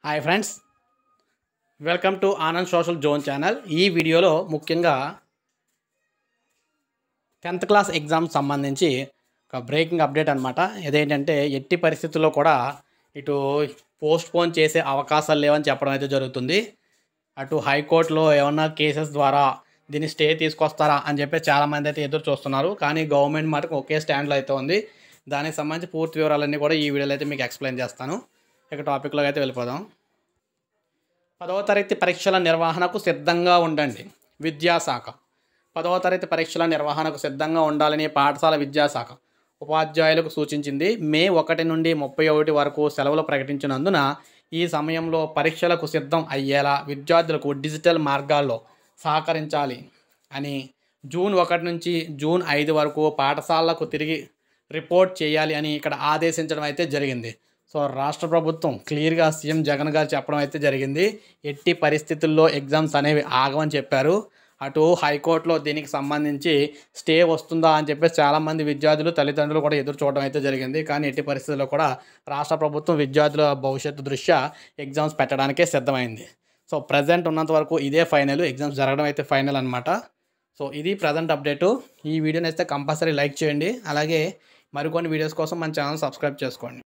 Hi friends, welcome to Anand social zone channel. ఈ వీడియోలో ముఖ్యంగా 10th క్లాస్ ఎగ్జామ్ సంబంధించి ఒక బ్రేకింగ్ అప్డేట్ అనమాట. ఇదేంటంటే ఎట్టి పరిస్థితుల్లో కూడా ఇటు పోస్ట్పోన్ చేసే అవకాశాలు లేవని చెప్పడం అయితే జరుగుతుంది. అటు హైకోర్టులో ఏమన్నా కేసెస్ ద్వారా దీన్ని స్టే తీసుకొస్తారా అని చెప్పి చాలామంది అయితే ఎదురు చూస్తున్నారు. కానీ గవర్నమెంట్ మటుకు ఒకే స్టాండ్లో అయితే ఉంది. దానికి సంబంధించి పూర్తి వివరాలన్నీ కూడా ఈ వీడియోలో అయితే మీకు ఎక్స్ప్లెయిన్ చేస్తాను. ఇక టాపిక్లోకి అయితే వెళ్ళిపోదాం. 10వ తరగతి పరీక్షల నిర్వహణకు సిద్ధంగా ఉండండి. విద్యాశాఖ 10వ తరగతి పరీక్షల నిర్వహణకు సిద్ధంగా ఉండాలని పాఠశాల విద్యాశాఖ ఉపాధ్యాయులకు సూచించింది. మే 1 నుండి 31 వరకు సెలవులు ప్రకటించినందున ఈ సమయంలో పరీక్షలకు సిద్ధం అయ్యేలా విద్యార్థులకు డిజిటల్ మార్గాల్లో సహకరించాలి అని జూన్ 1 నుంచి జూన్ 5 వరకు పాఠశాలలకు తిరిగి రిపోర్ట్ చేయాలి అని ఇక్కడ ఆదేశించడం అయితే జరిగింది. సో రాష్ట్ర ప్రభుత్వం క్లియర్గా సీఎం జగన్ గారు చెప్పడం అయితే జరిగింది. ఎట్టి పరిస్థితుల్లో ఎగ్జామ్స్ అనేవి ఆగమని చెప్పారు. అటు హైకోర్టులో దీనికి సంబంధించి స్టే వస్తుందా అని చెప్పేసి చాలామంది విద్యార్థులు తల్లిదండ్రులు కూడా ఎదురు చూడడం అయితే జరిగింది. కానీ ఎట్టి పరిస్థితుల్లో కూడా రాష్ట్ర ప్రభుత్వం విద్యార్థుల భవిష్యత్తు దృష్ట్యా ఎగ్జామ్స్ పెట్టడానికే సిద్ధమైంది. సో ప్రజెంట్ ఉన్నంత వరకు ఇదే ఫైనల్, ఎగ్జామ్స్ జరగడం అయితే ఫైనల్ అనమాట. సో ఇది ప్రజెంట్ అప్డేటు. ఈ వీడియోని అయితే కంపల్సరీ లైక్ చేయండి. అలాగే మరికొన్ని వీడియోస్ కోసం మన ఛానల్ సబ్స్క్రైబ్ చేసుకోండి.